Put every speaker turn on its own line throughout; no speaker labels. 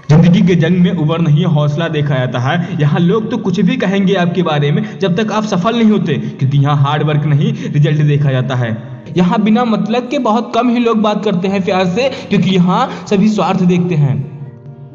जिंदगी के जंग में उबर नहीं हौसला देखा जाता है। यहाँ लोग तो कुछ भी कहेंगे आपके बारे में जब तक आप सफल नहीं होते, क्योंकि यहाँ हार्ड वर्क नहीं रिजल्ट देखा जाता है। यहाँ बिना मतलब के बहुत कम ही लोग बात करते हैं प्यार से, क्योंकि यहाँ सभी स्वार्थ देखते हैं।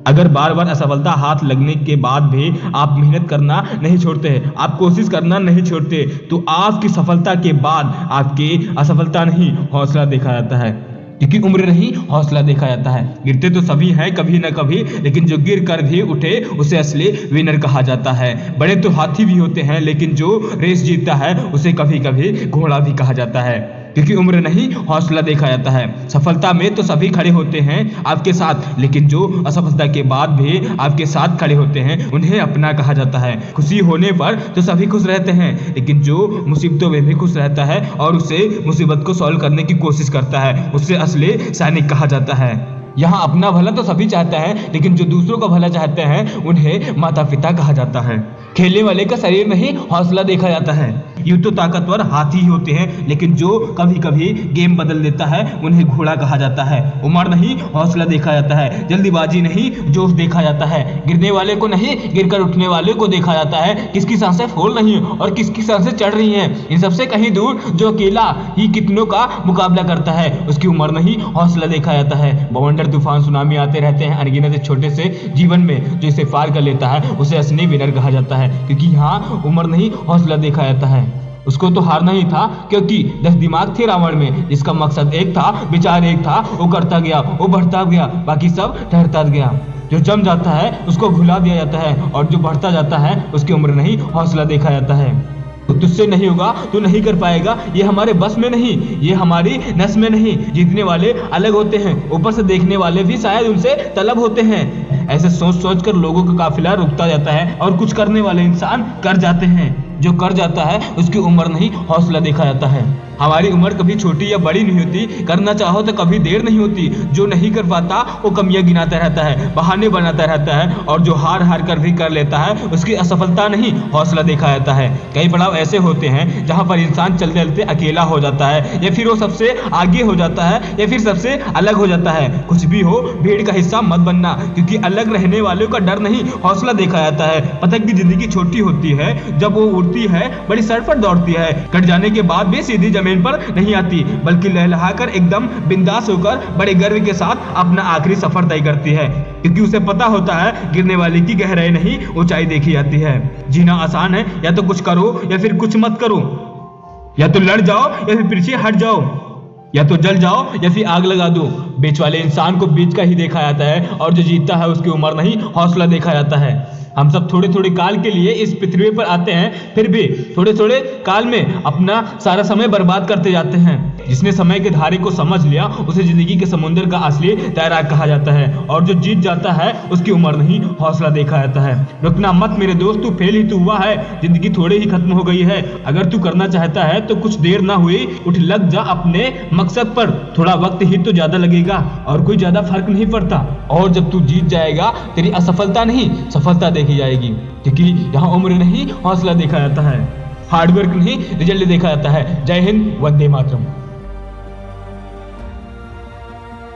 अगर बार बार असफलता हाथ लगने के बाद भी आप मेहनत करना नहीं छोड़ते हैं, आप कोशिश करना नहीं छोड़ते, तो आपकी सफलता के बाद आपकी असफलता नहीं हौसला देखा जाता है। क्योंकि उम्र नहीं हौसला देखा जाता है। गिरते तो सभी हैं कभी न कभी, लेकिन जो गिर कर भी उठे उसे असली विनर कहा जाता है। बड़े तो हाथी भी होते हैं, लेकिन जो रेस जीतता है उसे कभी कभी घोड़ा भी कहा जाता है। क्योंकि उम्र नहीं हौसला देखा जाता है। सफलता में तो सभी खड़े होते हैं आपके साथ, लेकिन जो असफलता के बाद भी आपके साथ खड़े होते हैं उन्हें अपना कहा जाता है। खुशी होने पर तो सभी खुश रहते हैं, लेकिन जो मुसीबतों में भी खुश रहता है और उसे मुसीबत को सॉल्व करने की कोशिश करता है, उसे असली सैनिक कहा जाता है। यहाँ अपना भला तो सभी चाहता है, लेकिन जो दूसरों का भला चाहते हैं उन्हें माता पिता कहा जाता है। खेलने वाले का शरीर नहीं हौसला देखा जाता है। यूं तो ताकतवर हाथी ही होते हैं, लेकिन जो कभी कभी गेम बदल देता है उन्हें घोड़ा कहा जाता है। उम्र नहीं हौसला देखा जाता है। जल्दीबाजी नहीं जोश देखा जाता है। गिरने वाले को नहीं गिरकर उठने वाले को देखा जाता है। किसकी सांसें फूल नहीं और किसकी सांसें चढ़ रही हैं, इन सबसे कहीं दूर जो अकेला ही कितनों का मुकाबला करता है, उसकी उम्र नहीं हौसला देखा जाता है। बवंडर तूफान सुनामी आते रहते हैं अनगिनत छोटे से जीवन में, जो इसे पार कर लेता है उसे असली विनर कहा जाता है। क्योंकि यहाँ उम्र नहीं हौसला देखा जाता है। उसको तो हारना ही था, क्योंकि 10 दिमाग थे रावण में, जिसका मकसद एक था, विचार एक था, वो करता गया, वो बढ़ता गया, बाकी सब ठहरता गया। जो जम जाता है उसको भुला दिया जाता है, और जो बढ़ता जाता है उसकी उम्र नहीं हौसला देखा जाता है। तो तुझसे नहीं होगा, तू नहीं कर पाएगा, ये हमारे बस में नहीं, ये हमारी नस में नहीं। जीतने वाले अलग होते हैं, ऊपर से देखने वाले भी शायद उनसे तलब होते हैं। ऐसे सोच सोच कर लोगों का काफिला रुकता जाता है और कुछ करने वाले इंसान कर जाते हैं। जो कर जाता है उसकी उम्र नहीं हौसला देखा जाता है। हमारी उम्र कभी छोटी या बड़ी नहीं होती, करना चाहो तो कभी देर नहीं होती। जो नहीं कर पाता वो कमियां गिनाता रहता है, बहाने बनाता रहता है, और जो हार हार कर भी कर लेता है उसकी असफलता नहीं हौसला देखा जाता है। कई पड़ाव ऐसे होते हैं जहां पर इंसान चलते चलते अकेला हो जाता है, या फिर वो सबसे आगे हो जाता है, या फिर सबसे अलग हो जाता है। कुछ भी हो, भीड़ का हिस्सा मत बनना, क्योंकि अलग रहने वालों का डर नहीं हौसला देखा जाता है। पतंग की जिंदगी छोटी होती है, जब वो उड़ती है बड़ी सड़क पर दौड़ती है, कट जाने के बाद भी सीधी जमीन पर नहीं आती, बल्कि लहलहाकर एकदम बिंदास होकर बड़े गर्व के साथ अपना आखिरी सफर तय करती है। क्योंकि उसे पता होता है गिरने वाले की गहराई नहीं ऊंचाई देखी जाती है। जीना आसान है, या तो कुछ करो या फिर कुछ मत करो, या तो लड़ जाओ या फिर पीछे हट जाओ, या तो जल जाओ या फिर आग लगा दो। बीच वाले इंसान को बीच का ही देखा जाता है, और जो जीतता है उसकी उम्र नहीं हौसला देखा जाता है। हम सब थोड़े थोड़े काल के लिए इस पृथ्वी पर आते हैं, फिर भी थोड़े थोड़े काल में अपना सारा समय बर्बाद करते जाते हैं। जिसने समय के धारे को समझ लिया उसे जिंदगी के समुद्र का असली तैराक कहा जाता है, और जो जीत जाता है उसकी उम्र नहीं हौसला देखा जाता है। रुकना मत मेरे दोस्त, तू फेल ही तो हुआ है, जिंदगी थोड़े ही खत्म हो गई है। अगर तू करना चाहता है तो कुछ देर ना हुई, उठ लग जा अपने मकसद पर। थोड़ा वक्त ही तो ज्यादा लगेगा और कोई ज्यादा फर्क नहीं पड़ता। और जब तू जीत जाएगा तेरी असफलता नहीं सफलता देखी जाएगी। क्योंकि यहाँ उम्र नहीं हौसला देखा जाता है, हार्डवर्क नहीं रिजल्ट देखा जाता है। जय हिंद, वंदे मातरम।